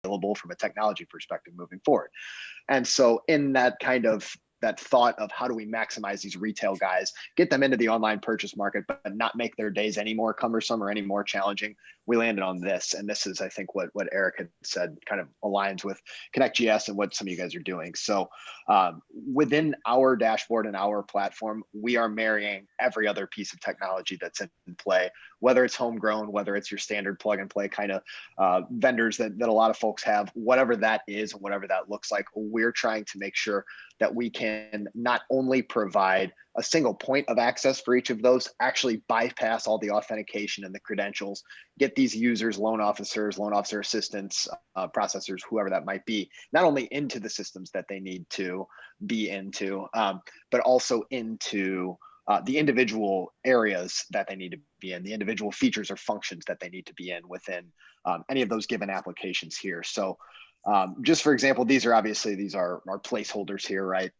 scalable from a technology perspective moving forward. And so in that thought of how do we maximize these retail guys, get them into the online purchase market, but not make their days any more cumbersome or any more challenging, we landed on this. And this is, I think, what Eric had said kind of aligns with ConnectGS and what some of you guys are doing. So within our dashboard and our platform, we are marrying every other piece of technology that's in play, whether it's homegrown, whether it's your standard plug and play kind of vendors that a lot of folks have, whatever that is and whatever that looks like, we're trying to make sure that we can not only provide a single point of access for each of those, actually bypass all the authentication and the credentials, get these users, loan officer assistants, processors, whoever that might be, not only into the systems that they need to be into, but also into the individual areas that they need to be in, the individual features or functions that they need to be in within any of those given applications here. So just for example, these are our placeholders here, right?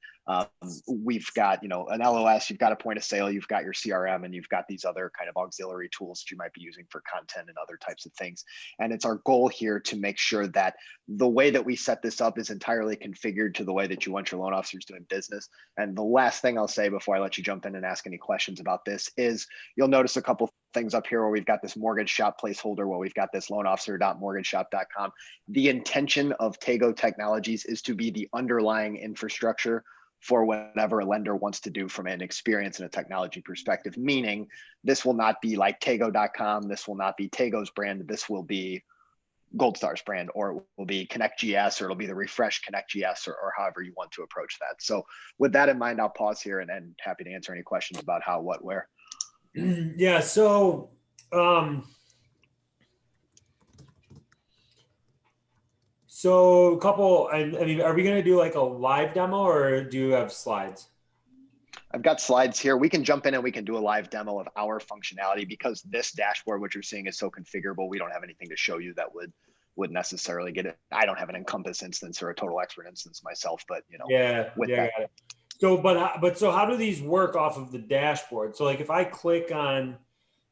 We've got, an LOS, you've got a point of sale, you've got your CRM, and you've got these other kind of auxiliary tools that you might be using for content and other types of things. And it's our goal here to make sure that the way that we set this up is entirely configured to the way that you want your loan officers doing business. And the last thing I'll say before I let you jump in and ask any questions about this is you'll notice a couple things up here where we've got this mortgage shop placeholder, where we've got this loanofficer.mortgageshop.com. The intention of Taygo Technologies is to be the underlying infrastructure for whatever a lender wants to do from an experience and a technology perspective, meaning this will not be like Taygo.com, this will not be Taygo's brand, this will be GoldStar's brand, or it will be ConnectGS, or it'll be the refreshed ConnectGS, or however you want to approach that. So with that in mind, I'll pause here and happy to answer any questions about how, what, where. Yeah, so a couple, I mean, are we going to do like a live demo, or do you have slides? I've got slides here. We can jump in and we can do a live demo of our functionality, because this dashboard, what you're seeing, is so configurable. We don't have anything to show you that would necessarily get it. I don't have an Encompass instance or a Total Expert instance myself, but Yeah, got it. So, but so how do these work off of the dashboard? So like if I click on,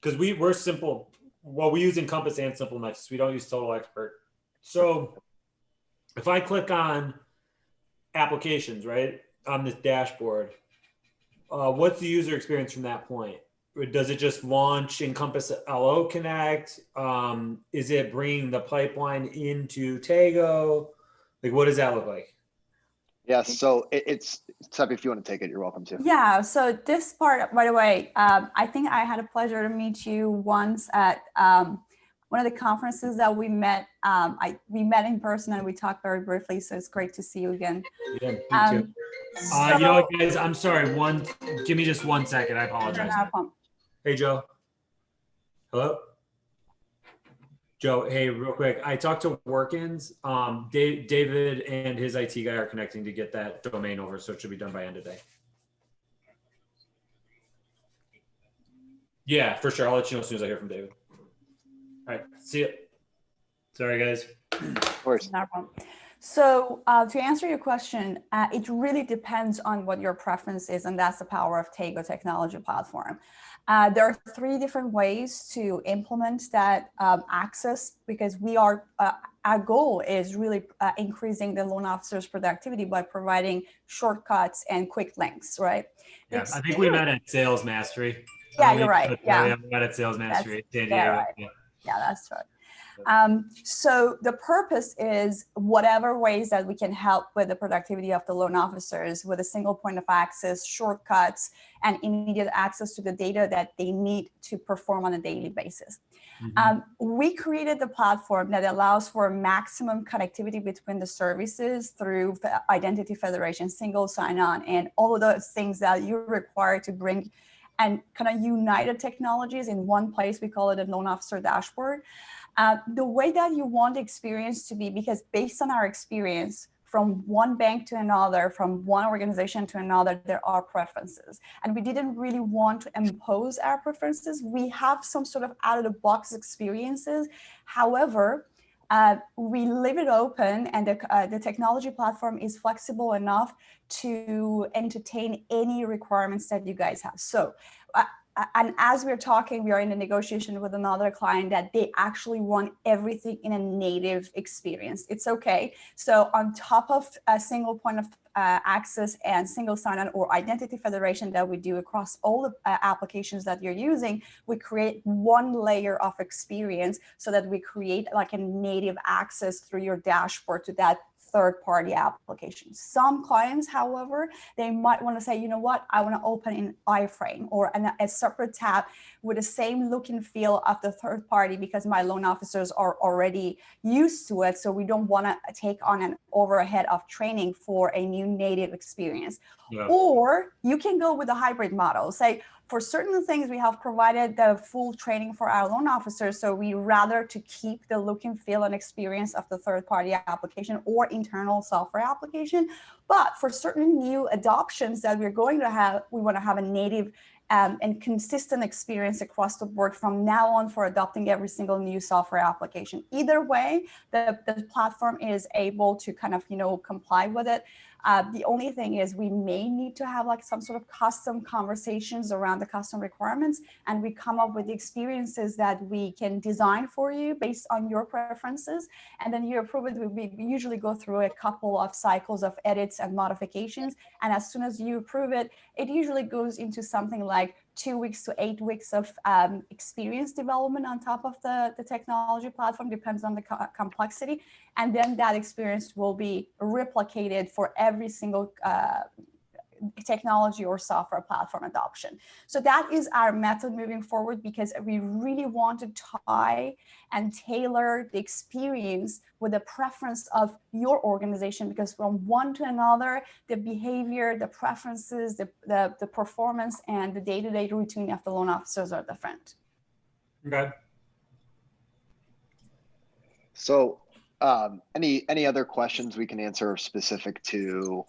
because we're simple, well, we use Encompass and Simple Nexus. We don't use Total Expert. So if I click on applications, right, on this dashboard, what's the user experience from that point? Does it just launch Encompass LO Connect? Is it bringing the pipeline into Taygo? Like, what does that look like? Yeah, so it's Seb, if you want to take it, you're welcome to. Yeah, so this part, by the way, I think I had a pleasure to meet you once at one of the conferences that we met. We met in person and we talked very briefly, so it's great to see you again. Yeah, me too. You know what, guys, I'm sorry. Give me just 1 second. I apologize. Hey, Joe. Hello? Joe, hey, real quick. I talked to Workins. David and his IT guy are connecting to get that domain over, so it should be done by end of day. Yeah, for sure. I'll let you know as soon as I hear from David. All right, see you. Sorry, guys. Of course. No problem. So to answer your question, it really depends on what your preference is, and that's the power of Taygo Technology Platform. There are 3 different ways to implement that access, because our goal is really increasing the loan officer's productivity by providing shortcuts and quick links, right? Yeah, I think we met at Sales Mastery. Yeah, you're right. Yeah, we met at Sales Mastery. Right. Yeah, that's right. So the purpose is whatever ways that we can help with the productivity of the loan officers with a single point of access, shortcuts, and immediate access to the data that they need to perform on a daily basis. Mm-hmm. We created the platform that allows for maximum connectivity between the services through identity federation, single sign-on, and all of those things that you require to bring and kind of united technologies in one place. We call it a loan officer dashboard. The way that you want the experience to be, because based on our experience from one bank to another, from one organization to another, there are preferences. And we didn't really want to impose our preferences. We have some sort of out-of-the-box experiences. However, we leave it open, and the technology platform is flexible enough to entertain any requirements that you guys have. So and as we're talking, we are in a negotiation with another client that they actually want everything in a native experience. It's okay. So on top of a single point of access and single sign-on or identity federation that we do across all the applications that you're using, we create one layer of experience so that we create like a native access through your dashboard to that third-party application. Some clients, however, they might want to say, you know what, I want to open an iframe or a separate tab with the same look and feel of the third party because my loan officers are already used to it. So we don't want to take on an overhead of training for a new native experience. Yeah. Or you can go with a hybrid model. Say, for certain things, we have provided the full training for our loan officers. So we rather to keep the look and feel and experience of the third-party application or internal software application. But for certain new adoptions that we're going to have, we want to have a native and consistent experience across the board from now on for adopting every single new software application. Either way, the platform is able to kind of, comply with it. The only thing is we may need to have like some sort of custom conversations around the custom requirements, and we come up with the experiences that we can design for you based on your preferences. And then you approve it. We usually go through a couple of cycles of edits and modifications. And as soon as you approve it, it usually goes into something like 2 weeks to 8 weeks of experience development on top of the technology platform, depends on the complexity. And then that experience will be replicated for every single technology or software platform adoption. So that is our method moving forward, because we really want to tie and tailor the experience with the preference of your organization, because from one to another, the behavior, the preferences, the performance, and the day-to-day routine of the loan officers are different. Okay. So any other questions we can answer specific to,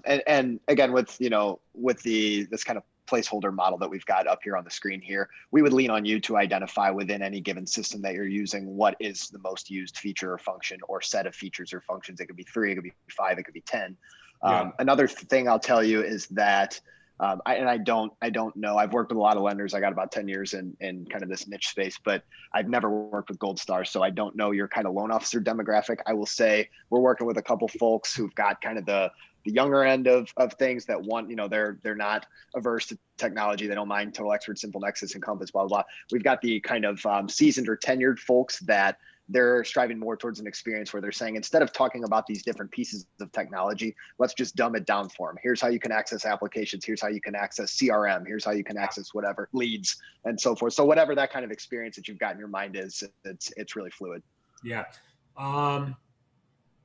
and again, with this kind of placeholder model that we've got up here on the screen here, we would lean on you to identify within any given system that you're using what is the most used feature or function or set of features or functions. It could be 3, it could be 5, it could be 10. Yeah. Another thing I'll tell you is that I don't know. I've worked with a lot of lenders. I got about 10 years in kind of this niche space, but I've never worked with Gold Star. So I don't know your kind of loan officer demographic. I will say we're working with a couple folks who've got kind of the younger end of things that want, they're not averse to technology. They don't mind Total Expert, Simple Nexus, Encompass, blah, blah, blah. We've got the kind of seasoned or tenured folks that they're striving more towards an experience where they're saying, instead of talking about these different pieces of technology, let's just dumb it down for them. Here's how you can access applications. Here's how you can access CRM. Here's how you can access whatever leads and so forth. So whatever that kind of experience that you've got in your mind is, it's really fluid. Yeah.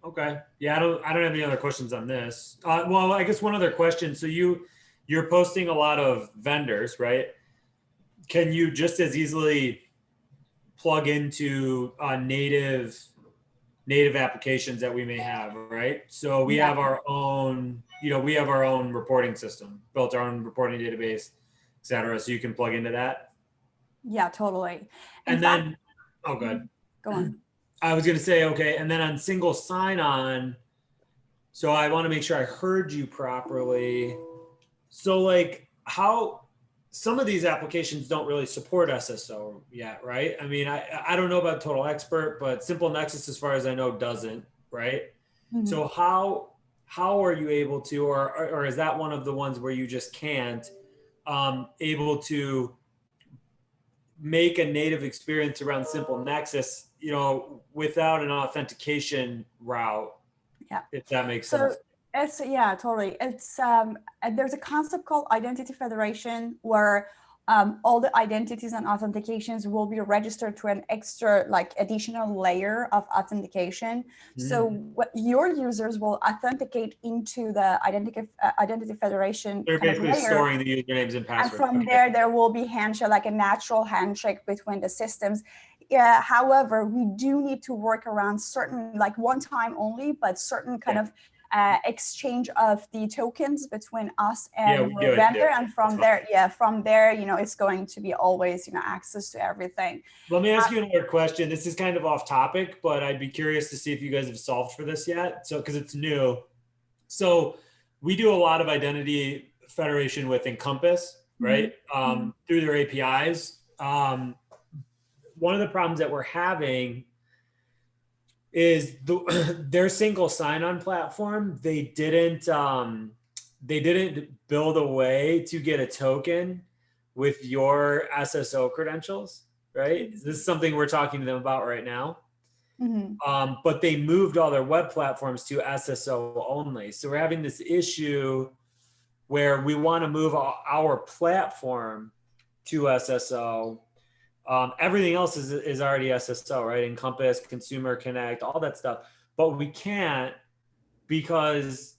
Okay. Yeah. I don't have any other questions on this. Well, I guess one other question. So you're posting a lot of vendors, right? Can you just as easily plug into native applications that we may have, right? So we have our own, we have our own reporting system, built our own reporting database, et cetera. So you can plug into that. Yeah, totally. And then, oh, good. Go on. I was going to say, okay. And then on single sign-on, so I want to make sure I heard you properly. So like how some of these applications don't really support SSO yet, right? I mean, I don't know about Total Expert, but Simple Nexus, as far as I know, doesn't, right? Mm-hmm. So how are you able to, or is that one of the ones where you just can't able to make a native experience around Simple Nexus, without an authentication route? Yeah, if that makes sense. Yeah, totally. It's there's a concept called identity federation where all the identities and authentications will be registered to an extra, like, additional layer of authentication. So what your users will authenticate into the identity federation. They're basically storing the usernames and passwords. And from there will be handshake, like a natural handshake between the systems. Yeah. However, we do need to work around certain, like one time only, but certain kind of exchange of the tokens between us and the vendor. And from there, it's going to be always, access to everything. Let me ask you another question. This is kind of off topic, but I'd be curious to see if you guys have solved for this yet. So, because it's new. So we do a lot of identity federation with Encompass. right? Through their APIs. One of the problems that we're having is their single sign-on platform. They didn't build a way to get a token with your SSO credentials, right? This is something we're talking to them about right now. But they moved all their web platforms to SSO only. So we're having this issue where we want to move our platform to SSO. Everything else is already SSO, right? Encompass, Consumer Connect, all that stuff. But we can't because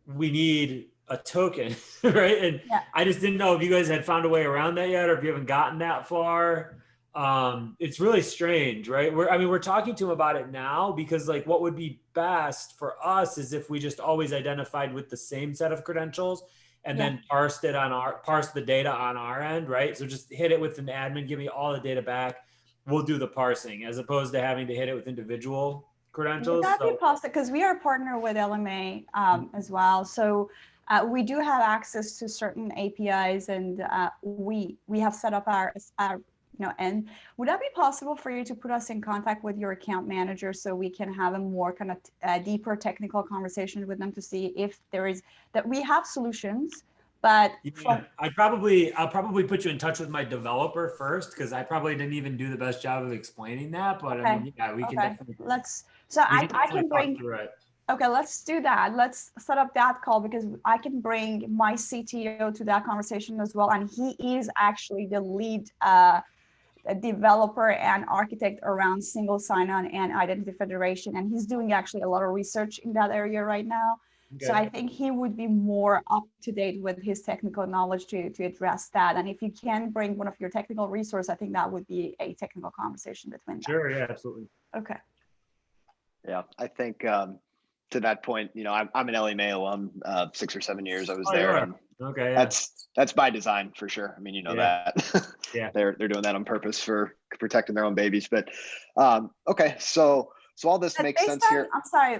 we need a token, right? And I just didn't know if you guys had found a way around that yet, or if you haven't gotten that far. It's really strange, right? We're talking to them about it now because like what would be best for us is if we just always identified with the same set of credentials and then parse the data on our end, right? So just hit it with an admin, give me all the data back. We'll do the parsing as opposed to having to hit it with individual credentials. Would that be possible? Because we are a partner with LMA as well. So we do have access to certain APIs, and we have set up our and would that be possible for you to put us in contact with your account manager so we can have a more kind of deeper technical conversation with them to see if there is that we have solutions, but I'll probably put you in touch with my developer first because I probably didn't even do the best job of explaining that. But I mean, we can definitely. I can bring. Okay, let's do that. Let's set up that call because I can bring my CTO to that conversation as well, and he is actually the lead developer and architect around single sign-on and identity federation, and he's doing actually a lot of research in that area right now. Okay. So I think he would be more up to date with his technical knowledge to address that. And if you can bring one of your technical resources, I think that would be a technical conversation between them. Sure, yeah, absolutely. Okay. Yeah, I think to that point, I'm an LMA alum, 6 or 7 years I was there. And okay, yeah. That's by design for sure. I mean, that. Yeah. They're doing that on purpose for protecting their own babies. But okay, so all this makes sense here. I'm sorry,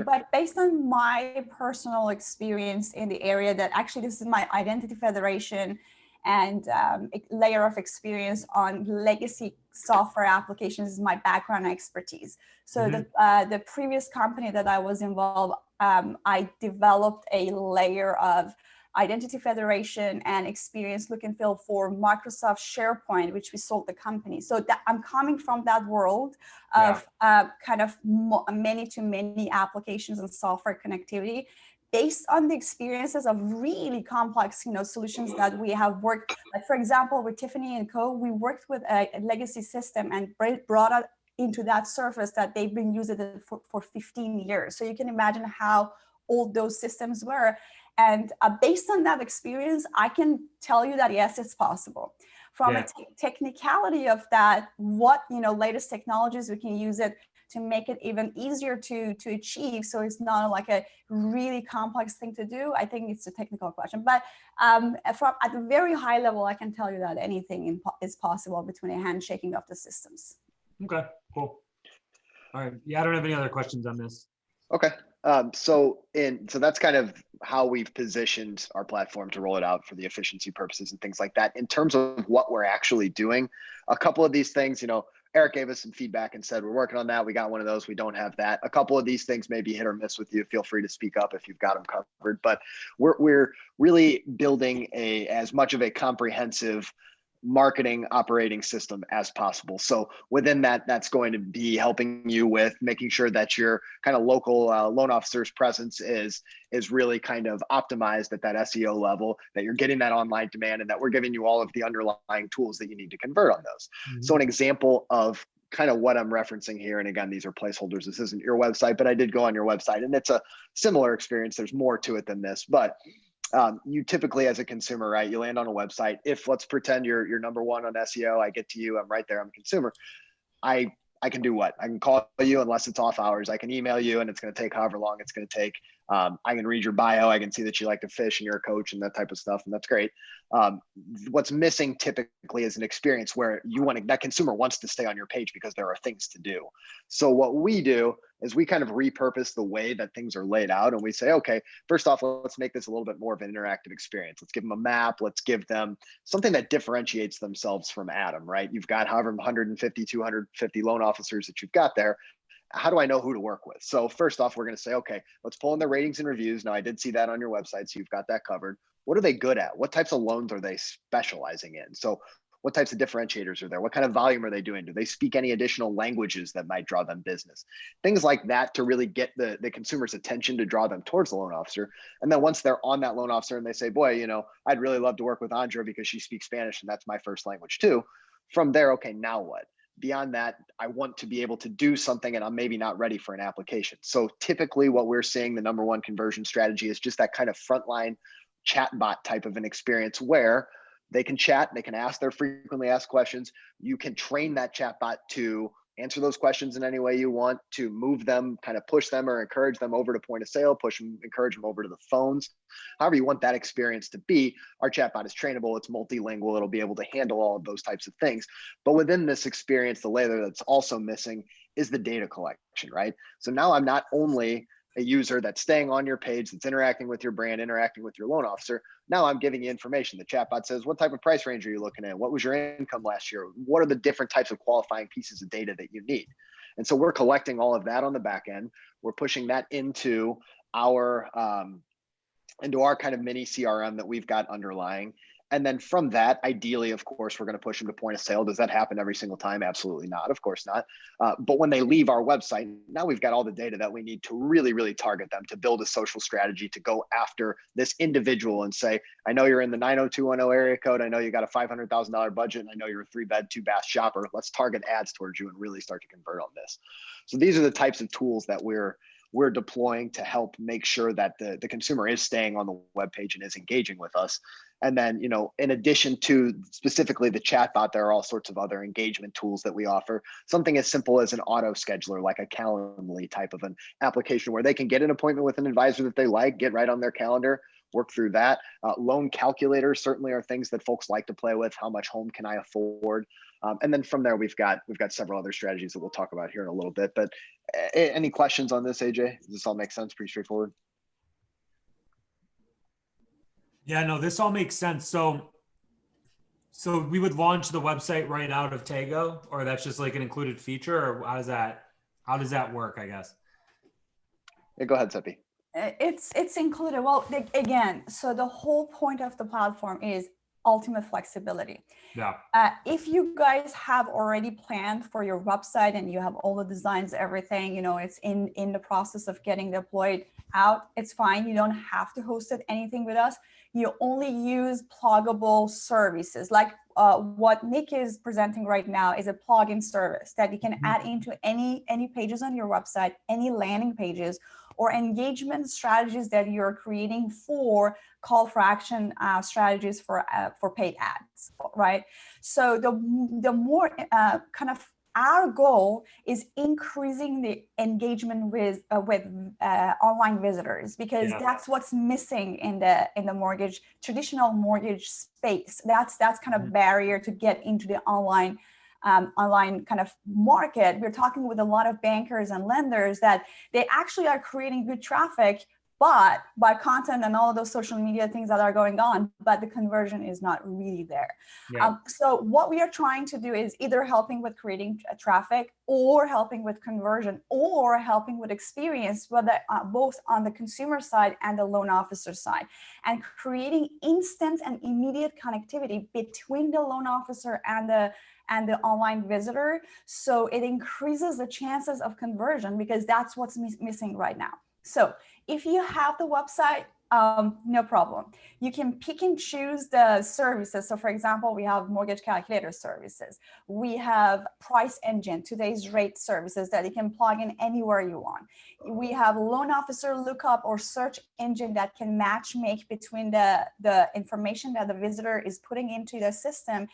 but based on my personal experience in the area, that actually this is my identity federation and a layer of experience on legacy software applications is my background expertise. So the previous company that I was involved, I developed a layer of identity federation and experience look and feel for Microsoft SharePoint, which we sold the company. So that I'm coming from that world of kind of many-to-many applications and software connectivity, based on the experiences of really complex, solutions that we have worked. Like for example, with Tiffany & Co., we worked with a legacy system and brought it into that surface that they've been using it for 15 years. So you can imagine how old those systems were. And based on that experience, I can tell you that, yes, it's possible. From a technicality of that, what, latest technologies we can use it to make it even easier to achieve. So it's not like a really complex thing to do. I think it's a technical question. But at a very high level, I can tell you that anything is possible between a handshaking of the systems. Okay, cool. All right. Yeah, I don't have any other questions on this. Okay. So that's kind of how we've positioned our platform to roll it out for the efficiency purposes and things like that. In terms of what we're actually doing, a couple of these things, Eric gave us some feedback and said, we're working on that. We got one of those. We don't have that. A couple of these things may be hit or miss with you. Feel free to speak up if you've got them covered, but we're really building as much of a comprehensive marketing operating system as possible. So within that, that's going to be helping you with making sure that your kind of local loan officer's presence is really kind of optimized at that SEO level, that you're getting that online demand, and that we're giving you all of the underlying tools that you need to convert on those. So an example of kind of what I'm referencing here, and again, these are placeholders. This isn't your website, but I did go on your website, and it's a similar experience. There's more to it than this, but you typically, as a consumer, right, you land on a website. If let's pretend you're number one on SEO, I get to you, I'm right there, I'm a consumer. I can do what? I can call you unless it's off hours. I can email you, and it's going to take however long it's going to take. I can read your bio. I can see that you like to fish and you're a coach and that type of stuff, and that's great. What's missing typically is an experience where that consumer wants to stay on your page because there are things to do. So what we do is we kind of repurpose the way that things are laid out. And we say, okay, first off, let's make this a little bit more of an interactive experience. Let's give them a map. Let's give them something that differentiates themselves from Adam, right? You've got however 150, 250 loan officers that you've got there. How do I know who to work with? So first off, we're going to say, okay, let's pull in their ratings and reviews. Now, I did see that on your website, so you've got that covered. What are they good at? What types of loans are they specializing in? So what types of differentiators are there? What kind of volume are they doing? Do they speak any additional languages that might draw them business? Things like that to really get the consumer's attention to draw them towards the loan officer. And then once they're on that loan officer and they say, boy, you know, I'd really love to work with Andra because she speaks Spanish and that's my first language too. From there, okay, now what? Beyond that, I want to be able to do something and I'm maybe not ready for an application. So typically what we're seeing, the number one conversion strategy is just that kind of frontline chatbot type of an experience where they can chat, they can ask their frequently asked questions. You can train that chatbot to answer those questions in any way you want, to move them, kind of push them or encourage them over to point of sale, push them, encourage them over to the phones. However you want that experience to be, our chatbot is trainable, it's multilingual, it'll be able to handle all of those types of things. But within this experience, the layer that's also missing is the data collection, right? So now I'm not only a user that's staying on your page, that's interacting with your brand, interacting with your loan officer. Now I'm giving you information. The chatbot says, what type of price range are you looking at? What was your income last year? What are the different types of qualifying pieces of data that you need? And so we're collecting all of that on the back end. We're pushing that into our kind of mini CRM that we've got underlying. And then from that, ideally, of course, we're going to push them to point of sale. Does that happen every single time? Absolutely not. Of course not. But when they leave our website, now we've got all the data that we need to really, really target them, to build a social strategy, to go after this individual and say, I know you're in the 90210 area code. I know you got a $500,000 budget. And I know you're a 3-bed, 2-bath shopper. Let's target ads towards you and really start to convert on this. So these are the types of tools that we're deploying to help make sure that the consumer is staying on the webpage and is engaging with us. And then, you know, in addition to specifically the chatbot, there are all sorts of other engagement tools that we offer. Something as simple as an auto scheduler, like a Calendly type of an application where they can get an appointment with an advisor that they like, get right on their calendar, work through that. Loan calculators certainly are things that folks like to play with. How much home can I afford? And then from there, we've got several other strategies that we'll talk about here in a little bit. But any questions on this, AJ? Does this all make sense? Pretty straightforward. Yeah, no, this all makes sense. So we would launch the website right out of Taygo, or that's just like an included feature, or how does that work, I guess? Yeah, go ahead, Seppi. It's included. Well, again, so the whole point of the platform is ultimate flexibility. Yeah. If you guys have already planned for your website and you have all the designs, everything, you know, it's in the process of getting deployed out, it's fine. You don't have to host anything with us. You only use pluggable services like what Nick is presenting right now is a plugin service that you can add into any pages on your website, any landing pages, or engagement strategies that you're creating for call for action strategies for paid ads, right? So the more kind of our goal is increasing the engagement with online visitors, because that's what's missing in the traditional mortgage space. That's kind of barrier to get into the online kind of market. We're talking with a lot of bankers and lenders that they actually are creating good traffic, but by content and all of those social media things that are going on, but the conversion is not really there. Yeah. So what we are trying to do is either helping with creating traffic or helping with conversion or helping with experience, whether both on the consumer side and the loan officer side, and creating instant and immediate connectivity between the loan officer and the online visitor. So it increases the chances of conversion, because that's what's missing right now. So if you have the website, no problem. You can pick and choose the services. So for example, we have mortgage calculator services. We have price engine, today's rate services that you can plug in anywhere you want. We have loan officer lookup or search engine that can make between the information that the visitor is putting into the system,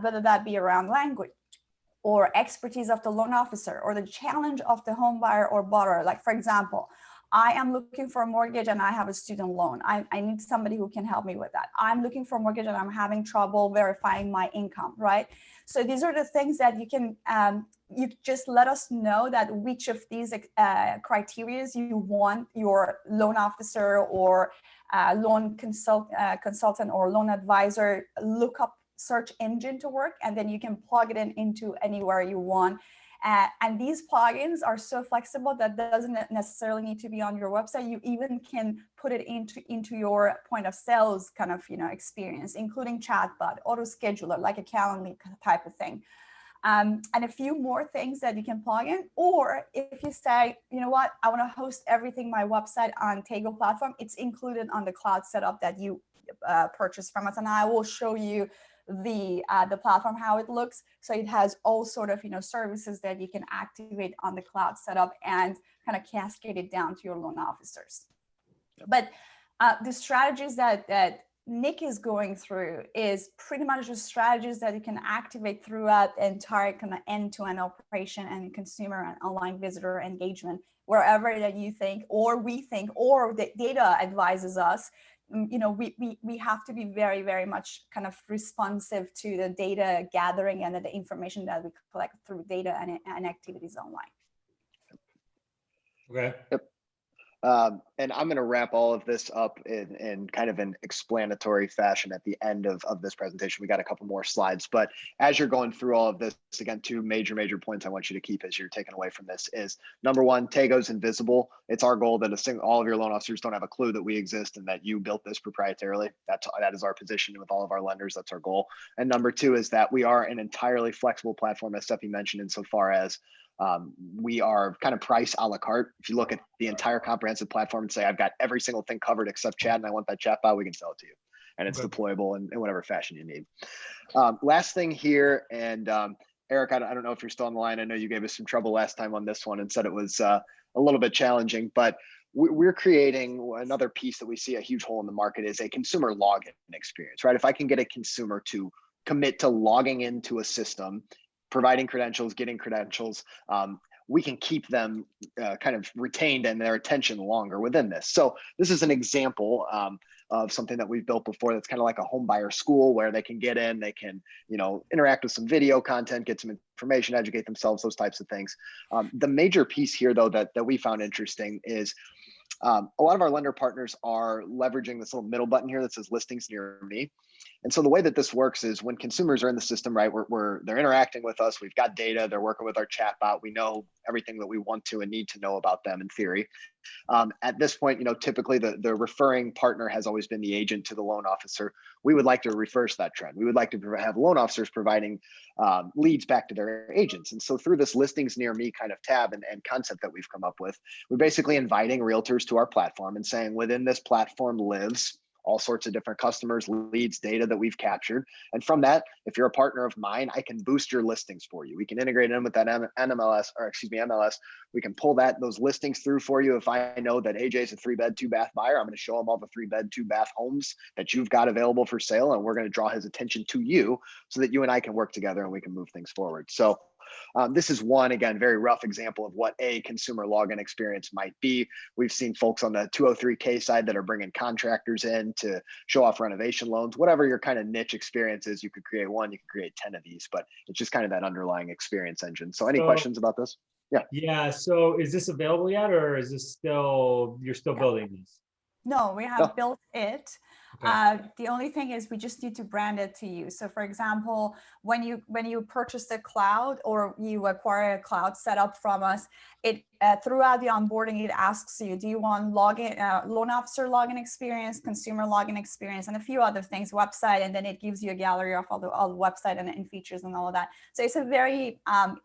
whether that be around language or expertise of the loan officer or the challenge of the home buyer or borrower. Like for example, I am looking for a mortgage and I have a student loan. I need somebody who can help me with that. I'm looking for a mortgage and I'm having trouble verifying my income, right? So these are the things that you can, you just let us know that which of these criteria you want your loan officer or loan consultant or loan advisor lookup search engine to work, and then you can plug it into anywhere you want. And these plugins are so flexible that doesn't necessarily need to be on your website. You even can put it into your point of sales kind of experience, including chatbot, auto scheduler, like a Calendly type of thing. And a few more things that you can plug in. Or if you say, you know what, I want to host everything my website on Taygo platform, it's included on the cloud setup that you purchase from us, and I will show you the platform, how it looks. So it has all sort of services that you can activate on the cloud setup and kind of cascade it down to your loan officers. But the strategies that Nick is going through is pretty much the strategies that you can activate throughout the entire kind of end-to-end operation and consumer and online visitor engagement, wherever that you think, or we think, or the data advises us. We have to be very, very much kind of responsive to the data gathering and the information that we collect through data and activities online. Okay. Yep. And I'm going to wrap all of this up in kind of an explanatory fashion at the end of this presentation. We got a couple more slides, but as you're going through all of this, again, two major points I want you to keep as you're taking away from this is, number one, Taygo's invisible. It's our goal that all of your loan officers don't have a clue that we exist and that you built this proprietarily. That is our position with all of our lenders. That's our goal. And number two is that we are an entirely flexible platform, as Steffi mentioned, insofar as we are kind of price a la carte. If you look at the entire comprehensive platform and say, I've got every single thing covered except chat and I want that chatbot, we can sell it to you. And it's deployable in whatever fashion you need. Last thing here, and Eric, I don't know if you're still on the line. I know you gave us some trouble last time on this one and said it was a little bit challenging, but we're creating another piece that we see a huge hole in the market is a consumer login experience, right? If I can get a consumer to commit to logging into a system, providing credentials, getting credentials, we can keep them kind of retained and their attention longer within this. So this is an example of something that we've built before that's kind of like a home buyer school where they can get in, they can interact with some video content, get some information, educate themselves, those types of things. The major piece here, though, that we found interesting is a lot of our lender partners are leveraging this little middle button here that says listings near me. And so the way that this works is when consumers are in the system, right, they're interacting with us, we've got data, they're working with our chatbot, we know everything that we want to and need to know about them in theory. At this point, typically the referring partner has always been the agent to the loan officer. We would like to reverse that trend. We would like to have loan officers providing leads back to their agents. And so through this listings near me kind of tab and concept that we've come up with, we're basically inviting realtors to our platform and saying within this platform lives all sorts of different customers, leads, data that we've captured. And from that, if you're a partner of mine, I can boost your listings for you. We can integrate in with that MLS. We can pull those listings through for you. If I know that AJ's a 3-bed, 2-bath buyer, I'm going to show him all the 3-bed, 2-bath homes that you've got available for sale. And we're going to draw his attention to you so that you and I can work together and we can move things forward. So this is one, again, very rough example of what a consumer login experience might be. We've seen folks on the 203K side that are bringing contractors in to show off renovation loans. Whatever your kind of niche experience is, you could create one, you could create 10 of these, but it's just kind of that underlying experience engine. So any questions about this? Yeah. Yeah. So is this available yet, or is this you're still building these? No, we have built it. Okay. The only thing is we just need to brand it to you. So for example, when you purchase the cloud or you acquire a cloud setup from us, it throughout the onboarding, it asks you, do you want loan officer login experience, consumer login experience, and a few other things, website, and then it gives you a gallery of all the website and features and all of that. So it's a very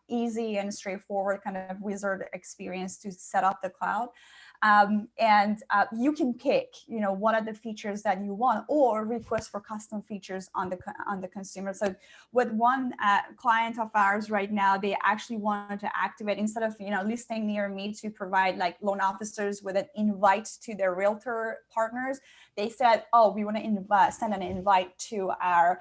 easy and straightforward kind of wizard experience to set up the cloud. And you can pick, what are the features that you want, or request for custom features on the consumer. So with one client of ours right now, they actually wanted to activate, instead of listing near me, to provide like loan officers with an invite to their realtor partners. They said, oh, we want to send an invite to our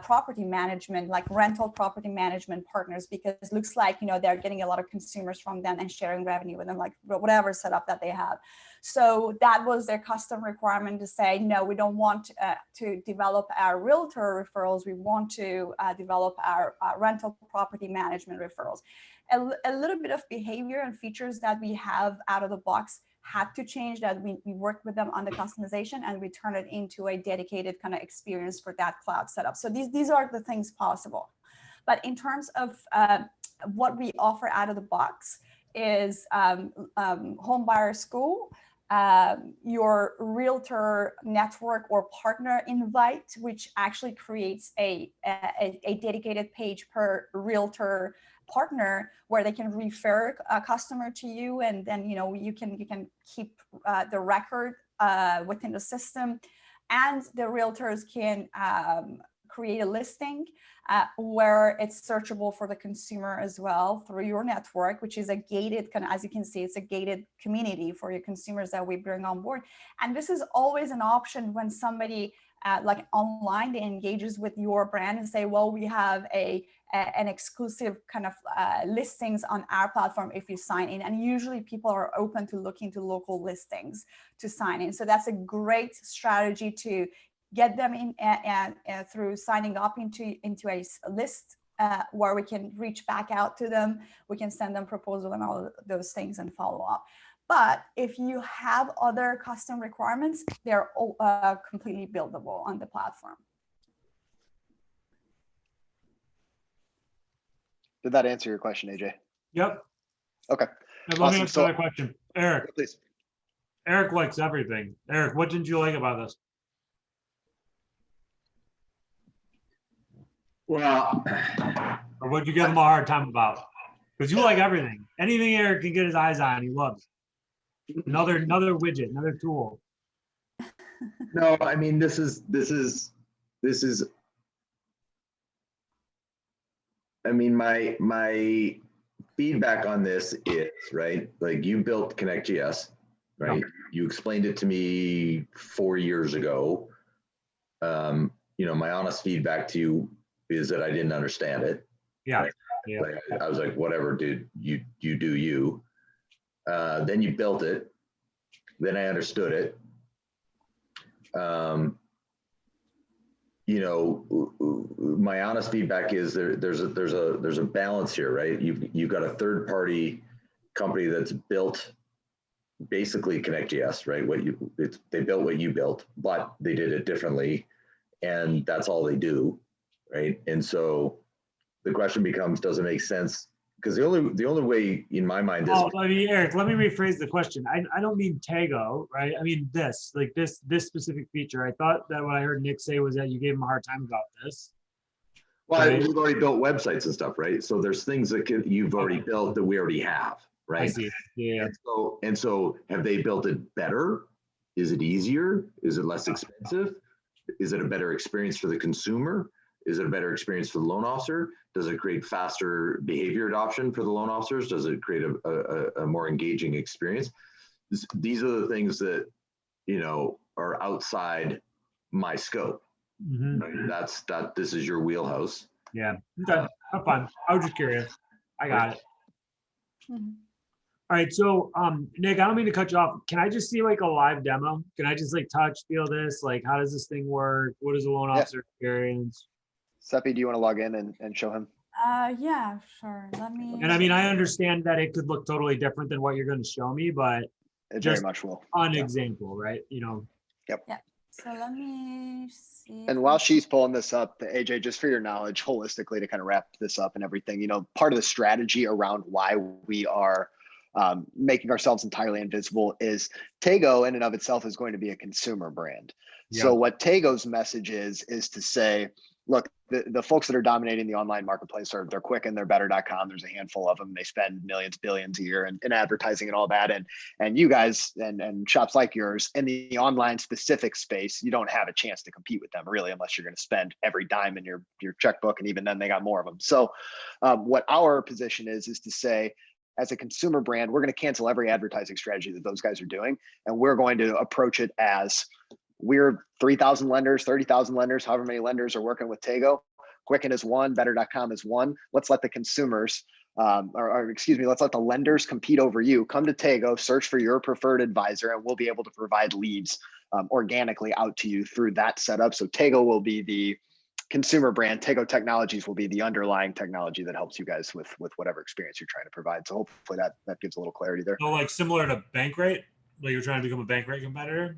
property management, like rental property management partners, because it looks like they're getting a lot of consumers from them and sharing revenue with them, like whatever setup that they have. So that was their custom requirement to say, no, we don't want to develop our realtor referrals. We want to develop our rental property management referrals. A little bit of behavior and features that we have out of the box had to change, that we worked with them on the customization, and we turn it into a dedicated kind of experience for that cloud setup. So these are the things possible. But in terms of what we offer out of the box is home buyer school, your realtor network or partner invite, which actually creates a dedicated page per realtor partner where they can refer a customer to you, and then you can keep the record within the system, and the realtors can create a listing where it's searchable for the consumer as well through your network, which is a gated kind of, as you can see, it's a gated community for your consumers that we bring on board. And this is always an option when somebody like online, they engages with your brand and say, well, we have an exclusive kind of listings on our platform if you sign in. And usually people are open to looking to local listings to sign in. So that's a great strategy to get them in through signing up into a list where we can reach back out to them. We can send them proposal and all of those things and follow up. But if you have other custom requirements, they're completely buildable on the platform. Did that answer your question, AJ? Yep. Okay. And let me Awesome. ask another question. Eric. Please. Eric likes everything. Eric, what didn't you like about this? Well, Or what'd you give him a hard time about? Because you like everything. Anything Eric can get his eyes on, he loves. Another widget, another tool. no, I mean, this is, I mean, my feedback on this is, right, like you built ConnectGS, right? Yeah. You explained it to me 4 years ago. My honest feedback to you is that I didn't understand it. Yeah. Right? Yeah. Like, I was like, whatever, dude, you do you. Then you built it. Then I understood it. My honest feedback is there's a balance here, right? You've got a third party company that's built basically ConnectGS, right? They built what you built, but they did it differently, and that's all they do, right? And so the question becomes, does it make sense? Because the only way in my mind is. Oh, Eric, let me rephrase the question. I don't mean Taygo, right? I mean this specific feature. I thought that what I heard Nick say was that you gave him a hard time about this. Well, right? we've already built websites and stuff, right? So there's things that you've already built that we already have, right? I see. Yeah. And so have they built it better? Is it easier? Is it less expensive? Is it a better experience for the consumer? Is it a better experience for the loan officer? Does it create faster behavior adoption for the loan officers? Does it create a more engaging experience? These are the things that, are outside my scope. Mm-hmm. Right? This is your wheelhouse. Yeah. Okay. Have fun. I was just curious. I got it. Mm-hmm. All right. So, Nick, I don't mean to cut you off. Can I just see like a live demo? Can I just like touch, feel this? Like, how does this thing work? What is a loan officer experience? Seppi, do you want to log in and show him? Yeah, sure. Let me. And I mean, I understand that it could look totally different than what you're going to show me, but It just very much will. an Yeah. example, right? Yep. So let me see. And while she's pulling this up, AJ, just for your knowledge, holistically, to kind of wrap this up and everything, part of the strategy around why we are making ourselves entirely invisible is Taygo in and of itself is going to be a consumer brand. Yeah. So what Taygo's message is to say, look, the folks that are dominating the online marketplace they're quick and they're better.com. There's a handful of them. They spend millions, billions a year in advertising and all that. And you guys and shops like yours in the online specific space, you don't have a chance to compete with them really, unless you're going to spend every dime in your checkbook. And even then they got more of them. So what our position is to say, as a consumer brand, we're going to cancel every advertising strategy that those guys are doing. And we're going to approach it as we're 3,000 lenders, 30,000 lenders, however many lenders are working with Taygo. Quicken is one, better.com is one. Let's let the consumers or excuse me, let's let the lenders compete over you. Come to Taygo, search for your preferred advisor, and we'll be able to provide leads organically out to you through that setup. So Taygo will be the consumer brand. Taygo Technologies will be the underlying technology that helps you guys with whatever experience you're trying to provide. So hopefully that gives a little clarity there. So like similar to Bankrate, like you're trying to become a Bankrate competitor?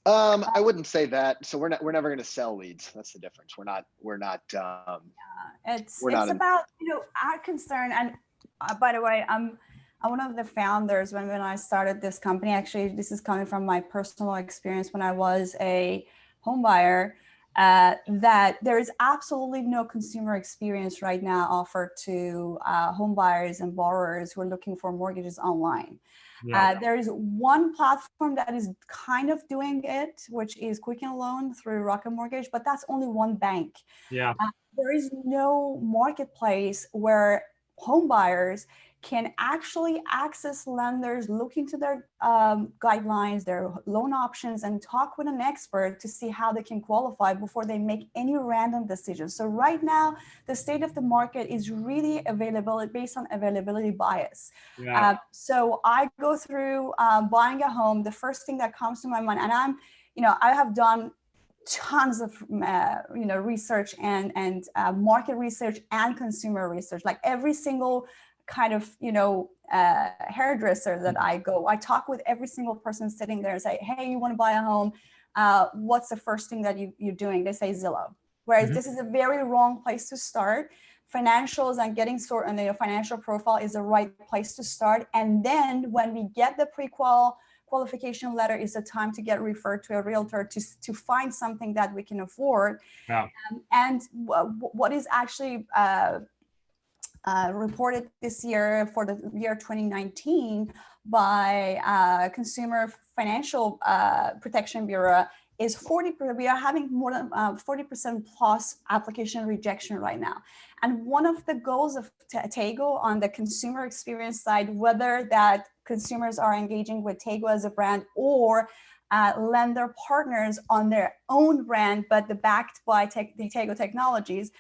I wouldn't say that. So we're never going to sell leads. That's the difference. We're not It's not about, our concern. And by the way, I'm one of the founders when I started this company. Actually, this is coming from my personal experience when I was a home buyer, that there is absolutely no consumer experience right now offered to home buyers and borrowers who are looking for mortgages online. Yeah. There is one platform that is kind of doing it, which is Quicken Loan through Rocket Mortgage, but that's only one bank. Yeah. There is no marketplace where home buyers can actually access lenders, look into their guidelines, their loan options, and talk with an expert to see how they can qualify before they make any random decisions. So right now, the state of the market is really based on availability bias. Yeah. So I go through buying a home. The first thing that comes to my mind, and I have done tons of research and market research and consumer research, like every single kind of hairdresser that I go, I talk with every single person sitting there and say, hey, you want to buy a home, what's the first thing that you're doing? They say Zillow. Whereas this is a very wrong place to start. Financials and getting sorted and the financial profile is the right place to start. And then when we get the qualification letter, is the time to get referred to a realtor to find something that we can afford. Yeah. And what is actually reported this year for the year 2019 by Consumer Financial Protection Bureau is 40%. We are having more than 40% plus application rejection right now. And one of the goals of Taygo on the consumer experience side, whether that consumers are engaging with Taygo as a brand or lender partners on their own brand, but backed by the Taygo Technologies,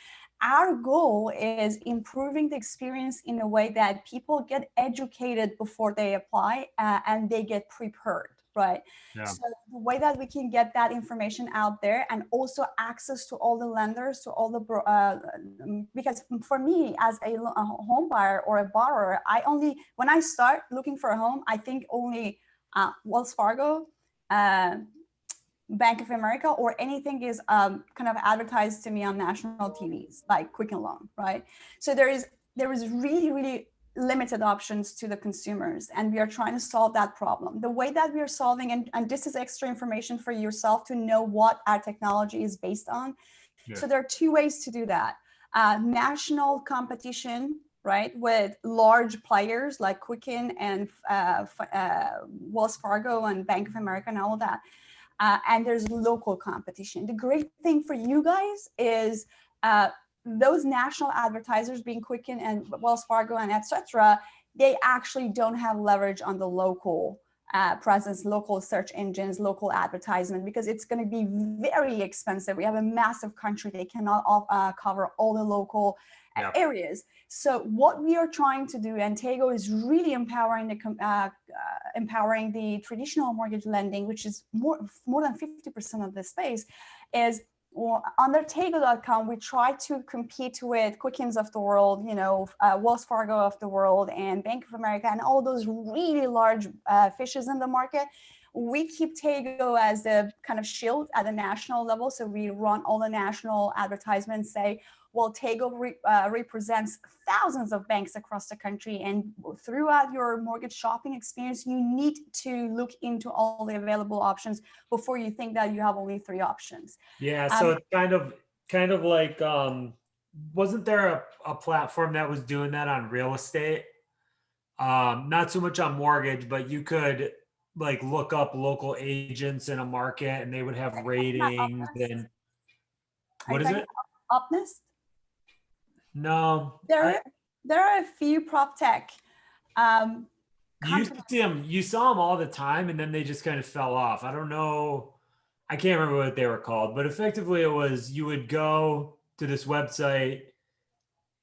our goal is improving the experience in a way that people get educated before they apply and they get prepared, right? Yeah. So the way that we can get that information out there and also access to all the lenders, to all the, because for me as a home buyer or a borrower, when I start looking for a home, I think only Wells Fargo, Bank of America, or anything is kind of advertised to me on national TVs like Quicken Loan, right? So there is really, really limited options to the consumers, and we are trying to solve that problem. The way that we are solving, and this is extra information for yourself to know what our technology is based on. Yeah. So there are two ways to do that. National competition, right, with large players like Quicken and Wells Fargo and Bank of America and all of that. And there's local competition. The great thing for you guys is those national advertisers being Quicken and Wells Fargo and etc., they actually don't have leverage on the local presence, local search engines, local advertisement, because it's going to be very expensive. We have a massive country. They cannot cover all the local areas. So what we are trying to do, and Taygo is really empowering the traditional mortgage lending, which is more than 50% of the space, is under Taygo.com, we try to compete with Quickens of the world, Wells Fargo of the world, and Bank of America, and all those really large fishes in the market. We keep Taygo as the kind of shield at the national level. So we run all the national advertisements, say, well, Taygo represents thousands of banks across the country. And throughout your mortgage shopping experience, you need to look into all the available options before you think that you have only 3 options. Yeah, so it's kind of like, wasn't there a platform that was doing that on real estate? Not so much on mortgage, but you could like look up local agents in a market and they would have ratings. And what is it? Opnist? No. There are a few prop tech. You used to see them, you saw them all the time, and then they just kind of fell off. I don't know. I can't remember what they were called, but effectively it was, you would go to this website,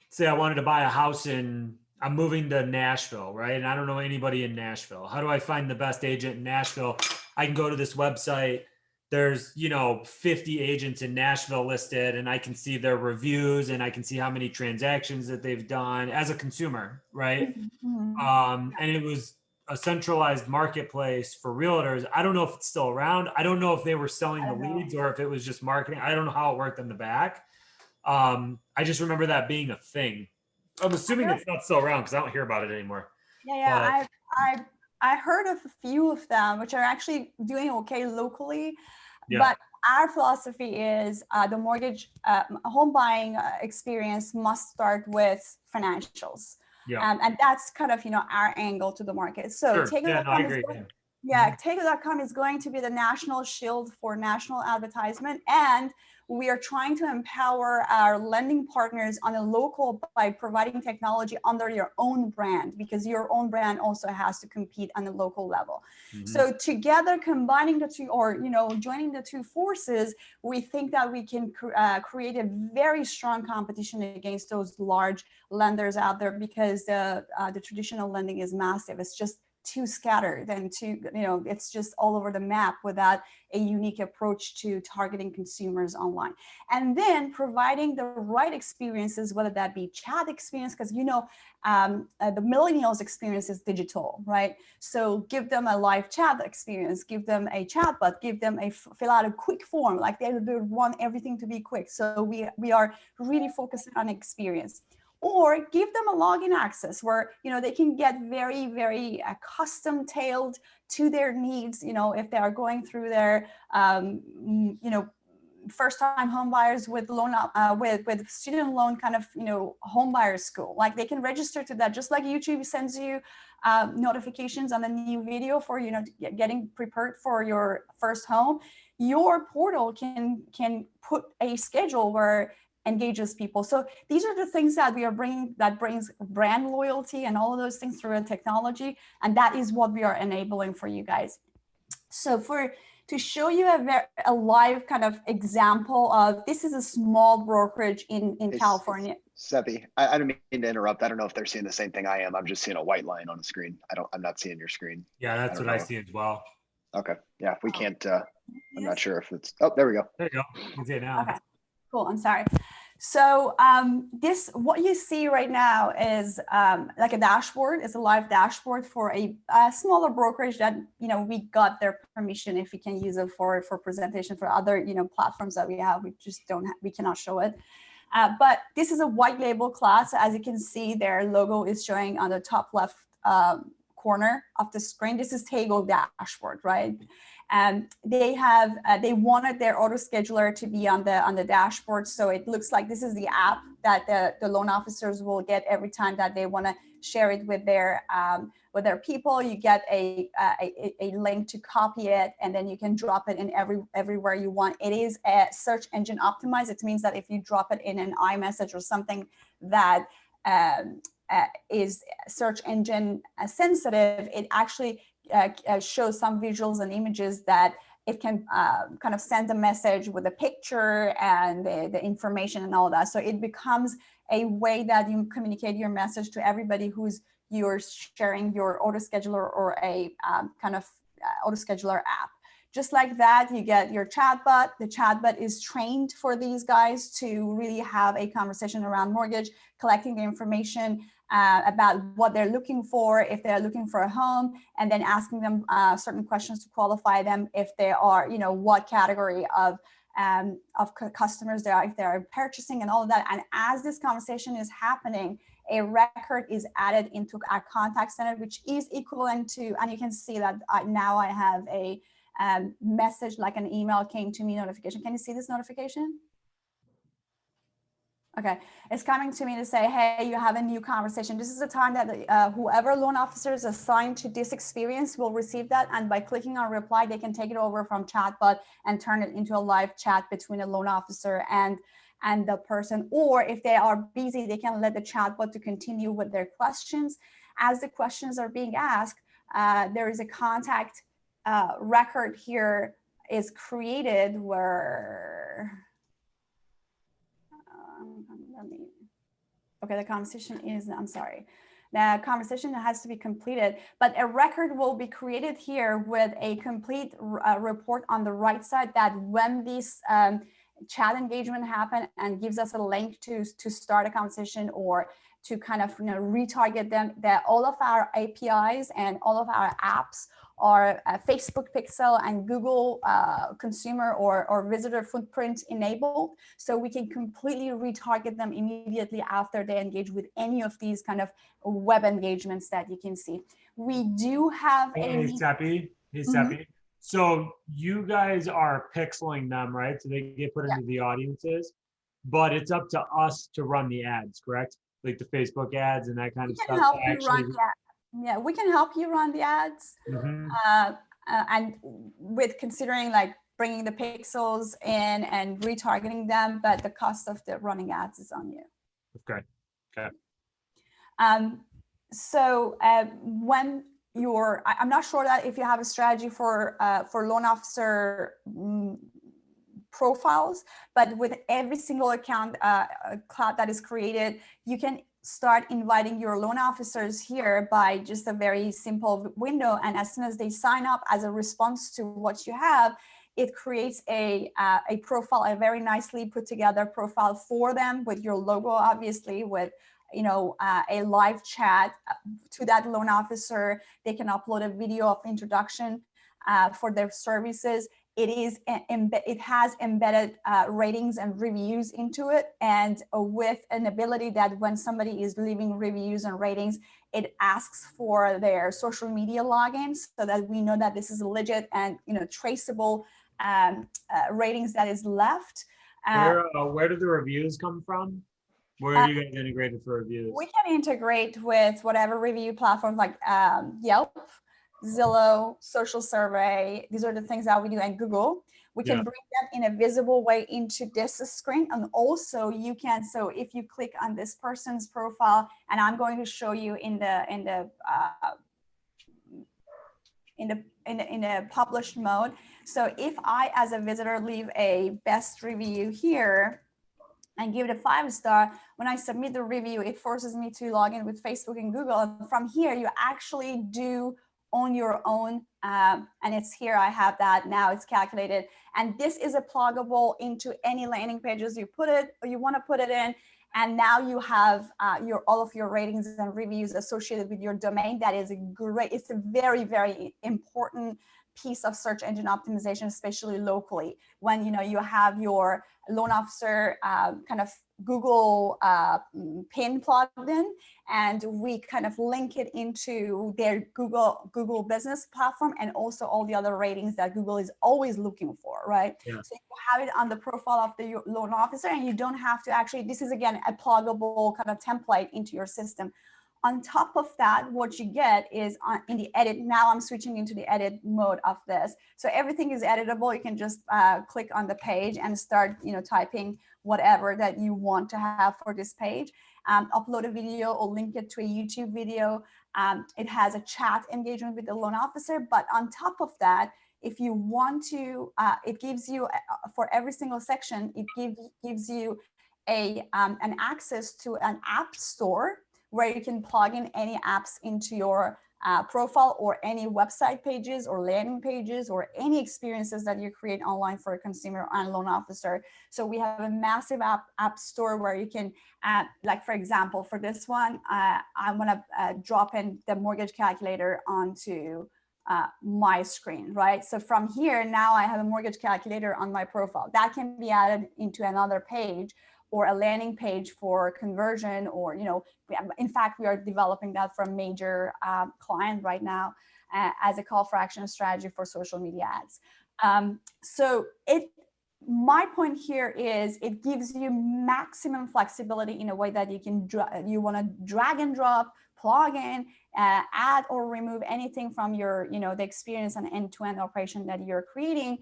say I wanted to buy a house in, I'm moving to Nashville, right? And I don't know anybody in Nashville. How do I find the best agent in Nashville? I can go to this website. There's, 50 agents in Nashville listed, and I can see their reviews and I can see how many transactions that they've done as a consumer, right? And it was a centralized marketplace for realtors. I don't know if it's still around. I don't know if they were selling the leads or if it was just marketing. I don't know how it worked in the back. I just remember that being a thing. I'm assuming it's not still around because I don't hear about it anymore. Yeah. I heard of a few of them, which are actually doing okay locally. Yeah. But our philosophy is the mortgage home buying experience must start with financials. Yeah. And that's kind of, our angle to the market. So Sure. Yeah, no, I agree. Taygo.com is going to be the national shield for national advertisement. And we are trying to empower our lending partners on a local by providing technology under your own brand, because your own brand also has to compete on a local level. So together, combining the two, or joining the two forces, we think that we can create a very strong competition against those large lenders out there, because the traditional lending is massive. It's just too scattered and it's just all over the map without a unique approach to targeting consumers online. And then providing the right experiences, whether that be chat experience, because the millennials experience is digital, right? So give them a live chat experience, give them a chatbot, give them fill out a quick form. Like they want everything to be quick. So we are really focusing on experience. Or give them a login access where they can get very, very custom tailored to their needs. If they are going through their first-time home buyers with loan with student loan kind of home buyer school, like they can register to that, just like YouTube sends you notifications on a new video for getting prepared for your first home. Your portal can put a schedule where engages people. So these are the things that we are bringing, that brings brand loyalty and all of those things through a technology. And that is what we are enabling for you guys. So to show you a live kind of example of, this is a small brokerage in California. Sevi, I don't mean to interrupt. I don't know if they're seeing the same thing I am. I'm just seeing a white line on the screen. I'm not seeing your screen. Yeah, that's what I see as well. Okay. Yeah, we can't, I'm not sure if it's, oh, there we go. There you go. You can see it now. Okay. Cool. I'm sorry. So what you see right now is like a dashboard. It's a live dashboard for a smaller brokerage that we got their permission if we can use it for presentation for other platforms that we have. We just we cannot show it. But this is a white label class. As you can see, their logo is showing on the top left corner of the screen. This is Taygo dashboard, right? And they wanted their auto scheduler to be on the dashboard, so it looks like this is the app that the loan officers will get every time that they want to share it with their people. You get a link to copy it, and then you can drop it in everywhere you want. It is a search engine optimized. It means that if you drop it in an iMessage or something that is search engine sensitive, it actually shows some visuals and images that it can kind of send a message with a picture and the information and all that. So it becomes a way that you communicate your message to everybody you're sharing your auto scheduler or a kind of auto scheduler app. Just like that, you get your chatbot. The chatbot is trained for these guys to really have a conversation around mortgage, collecting the information about what they're looking for, if they're looking for a home, and then asking them certain questions to qualify them if they are, what category of customers they are, if they are purchasing and all of that. And as this conversation is happening, a record is added into our contact center, which is equivalent to, and you can see that now I have a message, like an email came to me notification. Can you see this notification? Okay, it's coming to me to say, hey, you have a new conversation. This is the time that whoever loan officer is assigned to this experience will receive that. And by clicking on reply, they can take it over from chatbot and turn it into a live chat between a loan officer and the person. Or if they are busy, they can let the chatbot to continue with their questions. As the questions are being asked, there is a contact record here is created where, okay, the conversation is, I'm sorry. The conversation has to be completed, but a record will be created here with a complete report on the right side that when this chat engagement happen and gives us a link to start a conversation or to kind of retarget them, that all of our APIs and all of our apps are Facebook Pixel and Google consumer or visitor footprint enabled. So we can completely retarget them immediately after they engage with any of these kind of web engagements that you can see. We do have Hey, Seppi. Hey, Seppi. So you guys are pixeling them, right? So they get put into the audiences, but it's up to us to run the ads, correct? Like the Facebook ads and that kind of stuff. Help you run, yeah, we can help you run the ads. And with considering like bringing the pixels in and retargeting them, but the cost of the running ads is on you. Okay. Okay. So when you're, I'm not sure that if you have a strategy for loan officer profiles, but with every single account cloud that is created, you can start inviting your loan officers here by just a very simple window. And as soon as they sign up as a response to what you have, it creates a profile, a very nicely put together profile for them with your logo, obviously, with a live chat to that loan officer. They can upload a video of introduction for their services. It has embedded ratings and reviews into it, and with an ability that when somebody is leaving reviews and ratings, it asks for their social media logins so that we know that this is legit and traceable ratings that is left. Where do the reviews come from? Where are you guys integrated for reviews? We can integrate with whatever review platforms like Yelp, Zillow, Social Survey. These are the things that we do, and Google. We can bring them in a visible way into this screen, and also you can. So if you click on this person's profile, and I'm going to show you in the published mode. So if I, as a visitor, leave a best review here and give it a 5-star, when I submit the review, it forces me to log in with Facebook and Google. And from here, you actually do on your own, and it's here. I have that now. It's calculated, and this is a pluggable into any landing pages you put it or you want to put it in. And now you have all of your ratings and reviews associated with your domain. That is it's a very, very important piece of search engine optimization, especially locally, when you have your loan officer kind of Google pin plugged in, and we kind of link it into their Google business platform, and also all the other ratings that Google is always looking for, right? So you have it on the profile of the loan officer, and you don't have to actually, this is again a pluggable kind of template into your system. On top of that, what you get is in the edit. Now I'm switching into the edit mode of this. So everything is editable. You can just click on the page and start, typing whatever that you want to have for this page. Upload a video or link it to a YouTube video. It has a chat engagement with the loan officer. But on top of that, if you want to, it gives you, for every single section, it gives you an access to an app store where you can plug in any apps into your profile, or any website pages or landing pages or any experiences that you create online for a consumer and loan officer. So we have a massive app store where you can, like for example, for this one, I want to drop in the mortgage calculator onto my screen, right? So from here, now I have a mortgage calculator on my profile that can be added into another page or a landing page for conversion, or, in fact, we are developing that for a major client right now as a call for action strategy for social media ads. So my point here is it gives you maximum flexibility in a way that you want to drag and drop, plug in, add or remove anything from your, the experience and end-to-end operation that you're creating.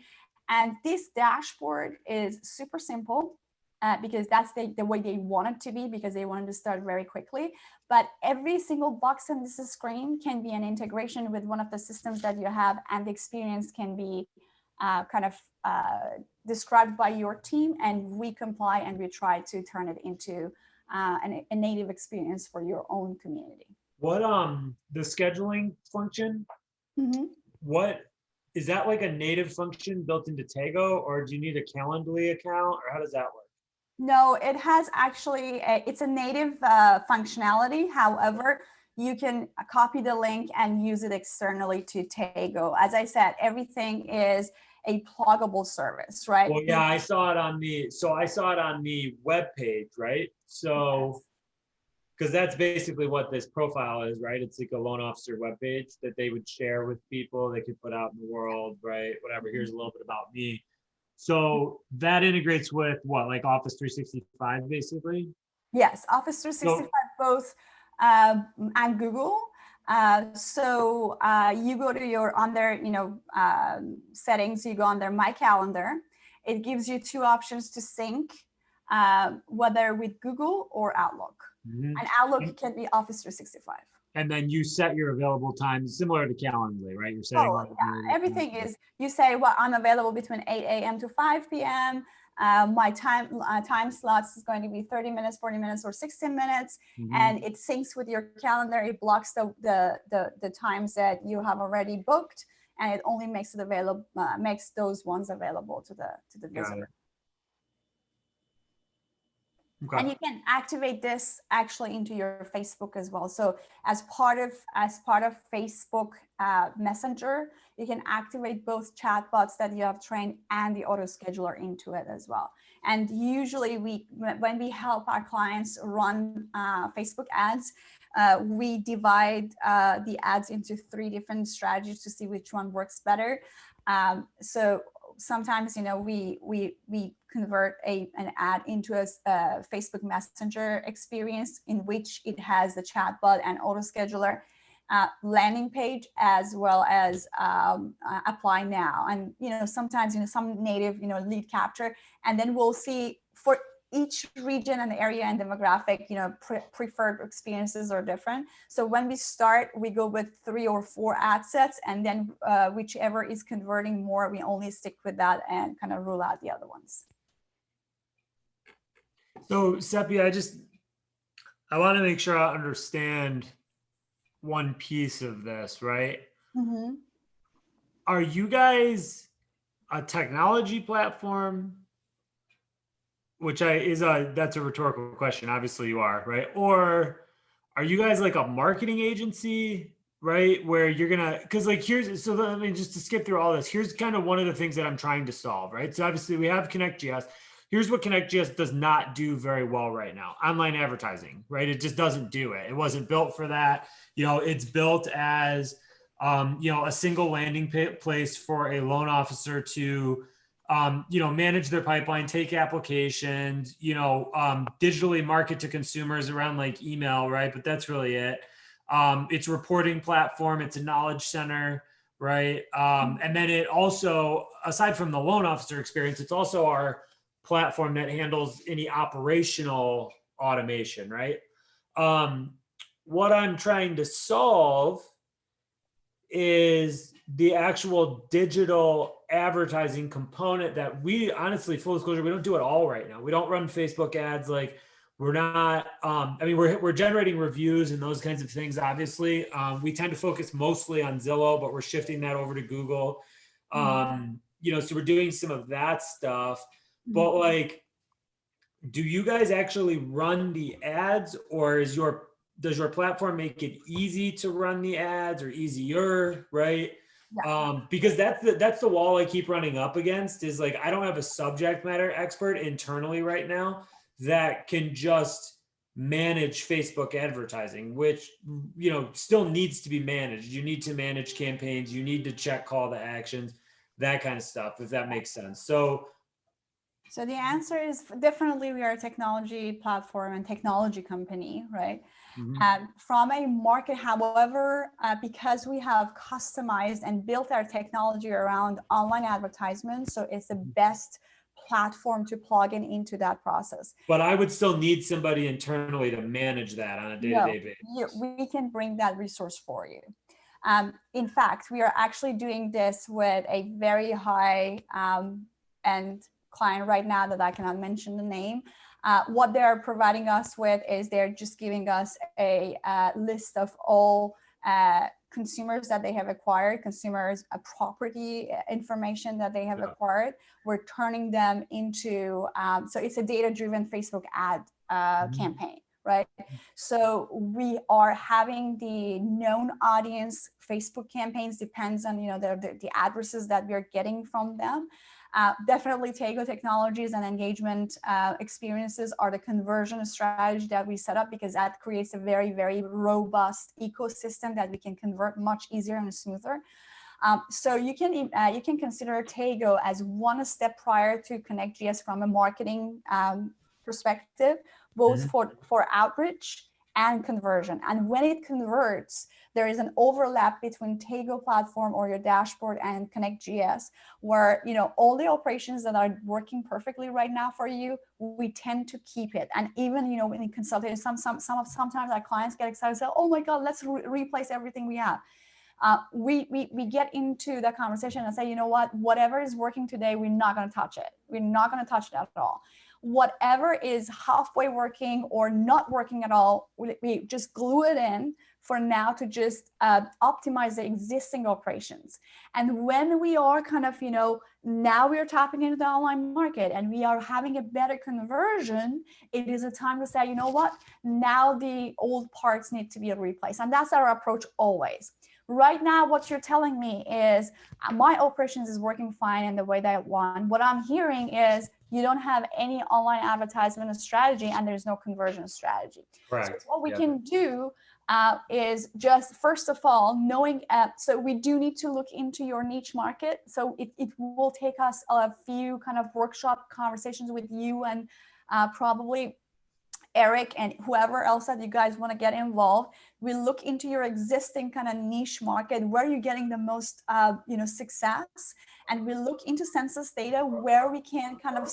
And this dashboard is super simple. Because that's the way they want it to be, because they wanted to start very quickly. But every single box on this screen can be an integration with one of the systems that you have, and the experience can be kind of described by your team, and we comply and we try to turn it into a native experience for your own community. What the scheduling function? Mhm. What is that, like a native function built into Taygo, or do you need a Calendly account, or how does that work? No, it has actually, it's a native functionality. However, you can copy the link and use it externally to Taygo. As I said, everything is a pluggable service, right? Well, yeah, I saw it on the web page, right? So, because that's basically what this profile is, right? It's like a loan officer webpage that they would share with people. They could put out in the world, right? Whatever. Here's a little bit about me. So that integrates with what, like Office 365, basically? Yes, Office 365, So, both and Google. You go to your on their settings. You go under My Calendar. It gives you two options to sync, whether with Google or Outlook. mhm. And Outlook can be Office 365. And then you set your available times similar to Calendly, right? You're setting Oh, yeah. Everything is, you say, well, I'm available between 8 a.m. to 5 p.m. My time slots is going to be 30 minutes, 40 minutes, or 16 minutes. Mhm. And it syncs with your calendar. It blocks the times that you have already booked, and it only makes it available, makes those ones available to the Got it. visitor. Okay. And you can activate this actually into your Facebook as well. So as part of Facebook Messenger, you can activate both chatbots that you have trained and the auto scheduler into it as well. And usually when we help our clients run Facebook ads, we divide the ads into 3 different strategies to see which one works better. So sometimes, we convert an ad into a Facebook Messenger experience in which it has the chatbot and auto scheduler landing page, as well as apply now. And sometimes some native lead capture, and then we'll see for each region and area and demographic, preferred experiences are different. So when we start, we go with 3 or 4 ad sets, and then whichever is converting more, we only stick with that and kind of rule out the other ones. So Seppi, I want to make sure I understand one piece of this, right? Mm-hmm. Are you guys a technology platform? That's a rhetorical question. Obviously you are, right? Or are you guys like a marketing agency, right? Where you're gonna, because like just to skip through all this, here's kind of one of the things that I'm trying to solve, right? So obviously we have ConnectGS. Here's what ConnectGS does not do very well right now: online advertising, right? It just doesn't do it. It wasn't built for that. It's built as a single landing place for a loan officer to manage their pipeline, take applications, digitally market to consumers around like email, right? But that's really it. It's a reporting platform. It's a knowledge center, right? And then it also, aside from the loan officer experience, it's also our platform that handles any operational automation, right? What I'm trying to solve is the actual digital advertising component that we honestly, full disclosure, we don't do it all right now. We don't run Facebook ads. Like we're not, we're generating reviews and those kinds of things. Obviously, we tend to focus mostly on Zillow, but we're shifting that over to Google. So we're doing some of that stuff, but like, do you guys actually run the ads, or does your platform make it easy to run the ads, or easier, right? Yeah. Because that's the wall I keep running up against, is like, I don't have a subject matter expert internally right now that can just manage Facebook advertising, which, still needs to be managed. You need to manage campaigns. You need to check call to actions, that kind of stuff, if that makes sense. So the answer is definitely we are a technology platform and technology company, right? From a market, however, because we have customized and built our technology around online advertisements, so it's the best platform to plug into that process. But I would still need somebody internally to manage that on a day-to-day basis. We can bring that resource for you. In fact, we are actually doing this with a very high end client right now that I cannot mention the name. What they're providing us with is they're just giving us a list of all consumers that they have acquired, consumers property information that they have acquired. We're turning them into, so it's a data-driven Facebook ad campaign, right? So we are having the known audience Facebook campaigns, depends on, the addresses that we're getting from them. Definitely Taygo technologies and engagement experiences are the conversion strategy that we set up, because that creates a very, very robust ecosystem that we can convert much easier and smoother. So you can consider Taygo as one step prior to ConnectJS from a marketing perspective, both for outreach and conversion. And when it converts, there is an overlap between Taygo platform or your dashboard and ConnectJS, where all the operations that are working perfectly right now for you, we tend to keep it. And even when in consulting, sometimes our clients get excited and say, "Oh my God, let's replace everything we have." We get into the conversation and say, you know what, whatever is working today, we're not going to touch it. We're not going to touch it at all. Whatever is halfway working or not working at all, we just glue it in for now to just optimize the existing operations. And when we are kind of, now we are tapping into the online market and we are having a better conversion, it is a time to say, you know what, now the old parts need to be replaced. And that's our approach always. Right now, what you're telling me is my operations is working fine in the way that I want. What I'm hearing is you don't have any online advertisement strategy and there's no conversion strategy. Correct. So what we can do is just, first of all, knowing, so we do need to look into your niche market. So it will take us a few kind of workshop conversations with you and probably Eric and whoever else that you guys want to get involved. We look into your existing kind of niche market, where you're getting the most, success. And we look into census data where we can kind of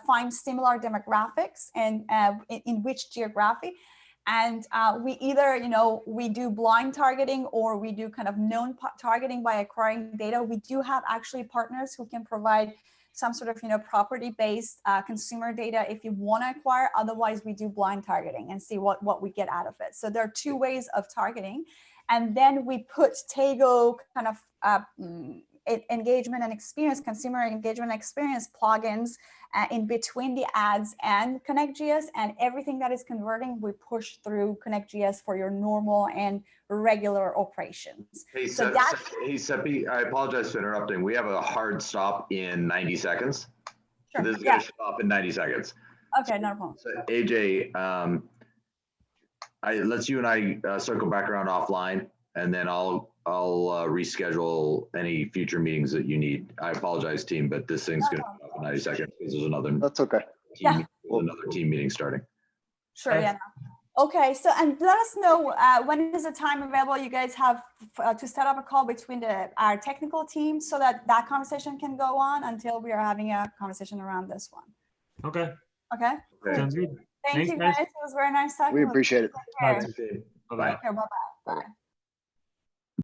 find similar demographics and in which geography. And we either, we do blind targeting or we do kind of known targeting by acquiring data. We do have actually partners who can provide some sort of, property-based consumer data if you want to acquire. Otherwise, we do blind targeting and see what we get out of it. So there are two ways of targeting. And then we put Taygo kind of engagement and experience, consumer engagement and experience plugins in between the ads and ConnectJS, and everything that is converting, we push through ConnectJS for your normal and regular operations. Hey, so Seppi, I apologize for interrupting. We have a hard stop in 90 seconds. Sure. So this is going to stop in 90 seconds. Okay, no problem. So AJ, let's you and I circle back around offline, and then I'll reschedule any future meetings that you need. I apologize, team, but this thing's going to stop in 90 seconds because there's another. That's okay. Another team meeting starting. Sure. Yeah. Okay. So, and let us know when is the time available you guys have to set up a call between our technical team so that conversation can go on until we are having a conversation around this one. Okay. Okay. Sounds good. Thank you guys. It was very nice talking. We appreciate it. Bye. Bye. Bye-bye. Bye.